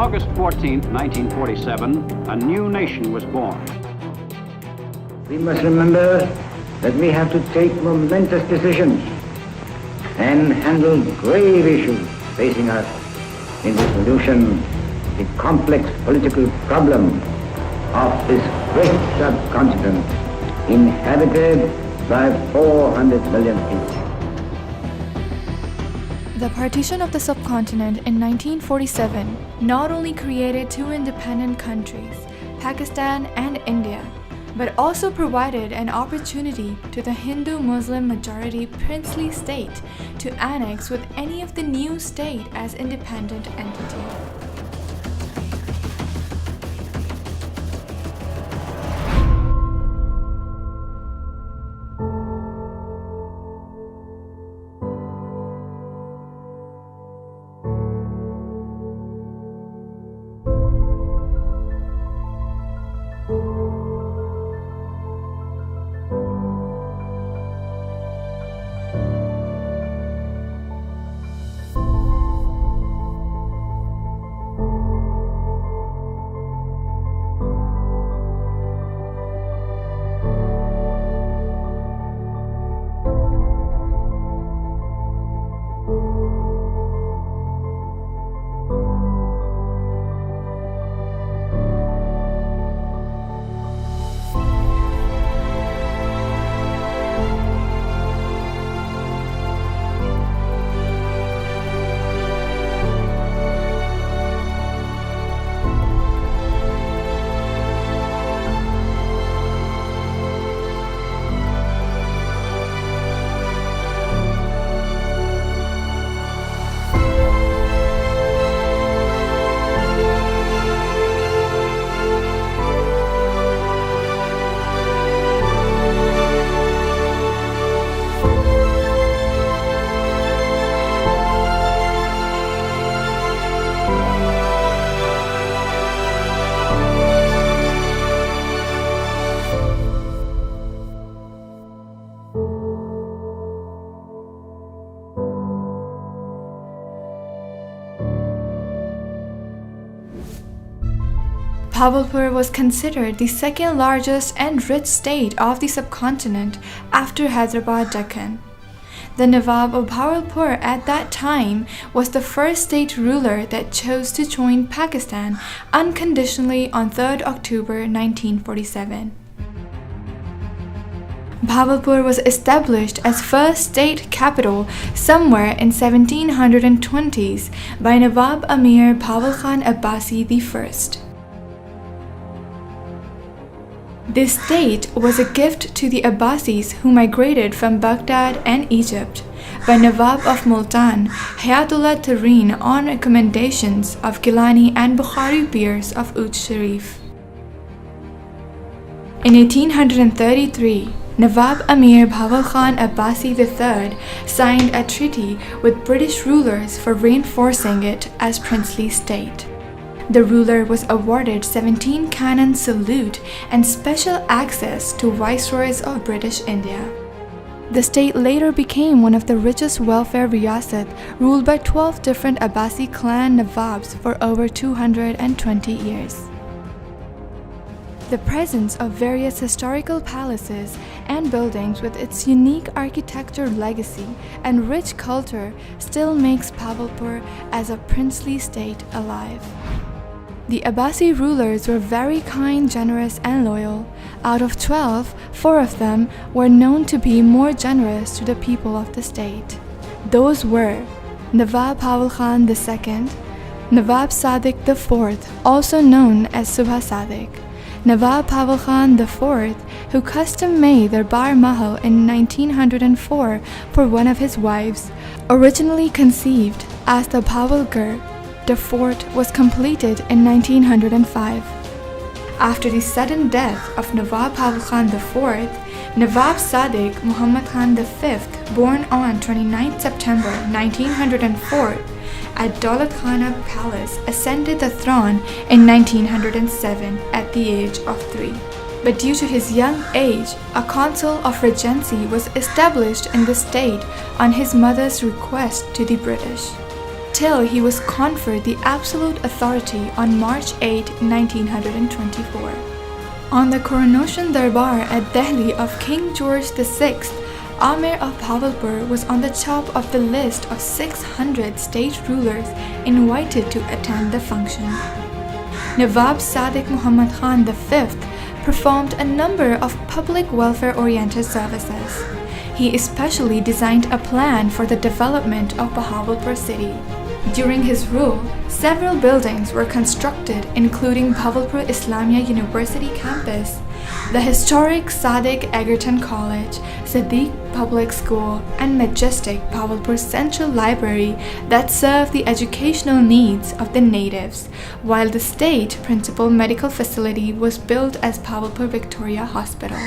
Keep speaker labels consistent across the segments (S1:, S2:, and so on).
S1: August 14, 1947, a new nation was born.
S2: We must remember that we have to take momentous decisions and handle grave issues facing us in the solution of the complex political problem of this great subcontinent inhabited by 400 million people.
S3: The partition of the subcontinent in 1947 not only created two independent countries, Pakistan and India, but also provided an opportunity to the Hindu-Muslim majority princely state to annex with any of the new state as independent entity. Bahawalpur was considered the second largest and rich state of the subcontinent after Hyderabad, Deccan. The Nawab of Bahawalpur at that time was the first state ruler that chose to join Pakistan unconditionally on 3rd October 1947. Bahawalpur was established as first state capital somewhere in 1720s by Nawab Amir Bahawal Khan I. This state was a gift to the Abbasis who migrated from Baghdad and Egypt by Nawab of Multan, Hayatullah Tareen on recommendations of Gilani and Bukhari peers of Ud Sharif. In 1833, Nawab Amir Bahawal Khan Abbasi III signed a treaty with British rulers for reinforcing it as princely state. The ruler was awarded 17 cannon salute and special access to viceroys of British India. The state later became one of the richest welfare riyasat, ruled by 12 different Abbasi clan Nawabs for over 220 years. The presence of various historical palaces and buildings with its unique architecture legacy and rich culture still makes Bahawalpur as a princely state alive. The Abbasi rulers were very kind, generous, and loyal. Out of 12, 4 of them were known to be more generous to the people of the state. Those were Nawab Bahawal Khan II, Nawab Sadiq IV, also known as Subha Sadiq, Nawab Bahawal Khan IV, who custom-made the Bar Mahal in 1904 for one of his wives, originally conceived as the Bahawalgarh. The fort was completed in 1905. After the sudden death of Nawab Bahawal Khan IV, Nawab Sadiq Muhammad Khan V, born on 29 September 1904, at Daulat Khana Palace, ascended the throne in 1907 at the age of 3. But due to his young age, a council of regency was established in the state on his mother's request to the British. till he was conferred the absolute authority on March 8, 1924. On the coronation darbar at Delhi of King George VI, Amir of Bahawalpur was on the top of the list of 600 state rulers invited to attend the function. Nawab Sadiq Muhammad Khan I performed a number of public welfare-oriented services. He especially designed a plan for the development of Bahawalpur city. During his rule, several buildings were constructed, including Bahawalpur Islamia University campus, the historic Sadiq Egerton College, Siddiq Public School, and majestic Bahawalpur Central Library that served the educational needs of the natives, while the state principal medical facility was built as Bahawalpur Victoria Hospital.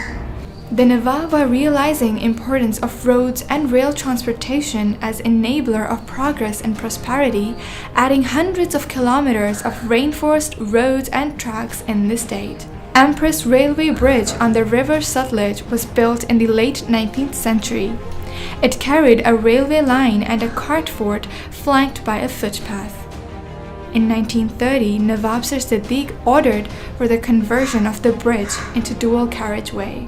S3: The Nawab were realizing importance of roads and rail transportation as enabler of progress and prosperity, adding hundreds of kilometers of reinforced roads and tracks in the state. Empress Railway Bridge on the river Sutlej was built in the late 19th century. It carried a railway line and a cart fort flanked by a footpath. In 1930, Nawab Sir Siddiq ordered for the conversion of the bridge into dual carriageway.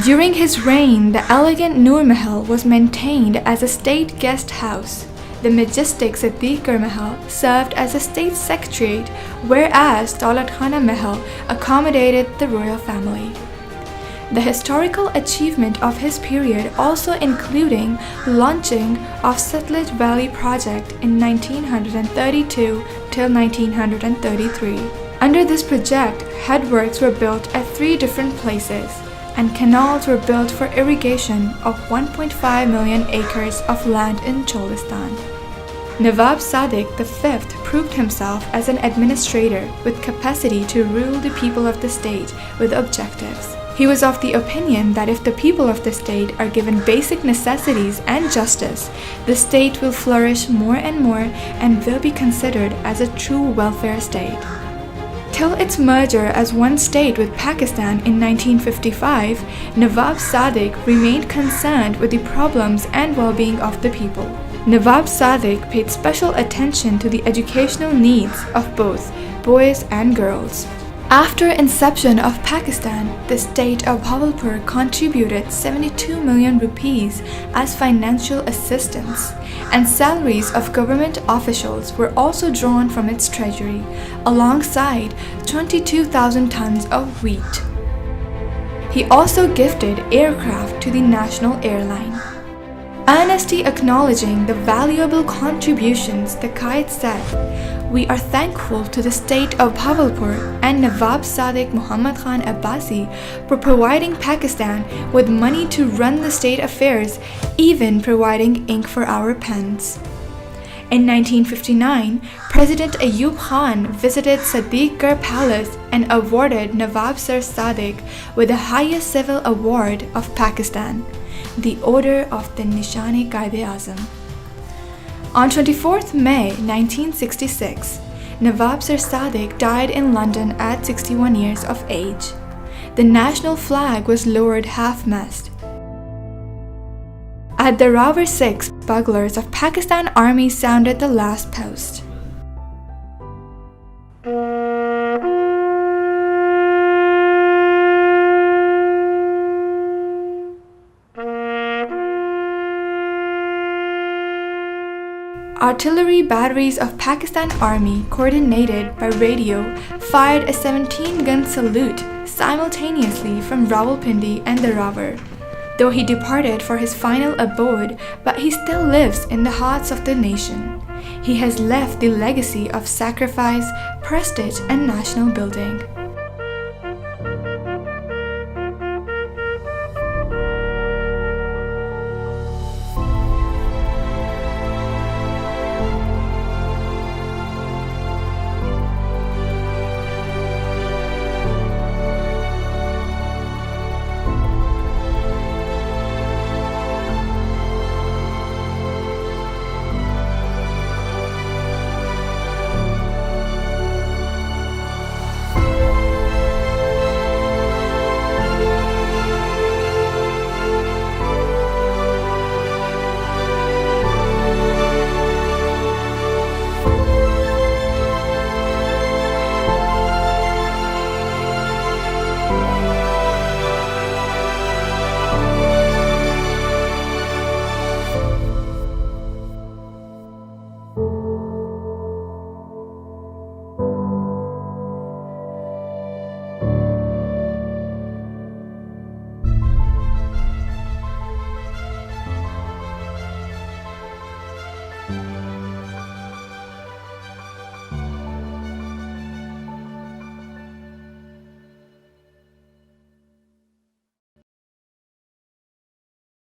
S3: During his reign, the elegant Noor Mahal was maintained as a state guest house. The majestic Siddiqur Mahal served as a state secretariat, whereas Daulat Khana Mahal accommodated the royal family. The historical achievement of his period also including launching of Sutlej Valley project in 1932 till 1933. Under this project, headworks were built at 3 different places, and canals were built for irrigation of 1.5 million acres of land in Cholistan. Nawab Sadiq V proved himself as an administrator with capacity to rule the people of the state with objectives. He was of the opinion that if the people of the state are given basic necessities and justice, the state will flourish more and more and will be considered as a true welfare state. Till its merger as one state with Pakistan in 1955, Nawab Sadiq remained concerned with the problems and well-being of the people. Nawab Sadiq paid special attention to the educational needs of both boys and girls. After inception of Pakistan, the state of Bahawalpur contributed 72 million rupees as financial assistance, and salaries of government officials were also drawn from its treasury, alongside 22,000 tons of wheat. He also gifted aircraft to the national airline. Earnestly acknowledging the valuable contributions, the Qaid said, "We are thankful to the state of Bahawalpur and Nawab Sadiq Muhammad Khan Abbasi for providing Pakistan with money to run the state affairs, even providing ink for our pens." In 1959, President Ayub Khan visited Siddiqur Palace and awarded Nawab Sir Sadiq with the highest civil award of Pakistan, the Order of the Nishan-e-Qaid-e-Azam. On 24th May 1966, Nawab Sir Sadiq died in London at 61 years of age. The national flag was lowered half-mast. At Derawar 6, buglers of Pakistan Army sounded the last post. Artillery batteries of Pakistan Army, coordinated by radio, fired a 17-gun salute simultaneously from Rawalpindi and Derawar. Though he departed for his final abode, but he still lives in the hearts of the nation. He has left the legacy of sacrifice, prestige, and national building.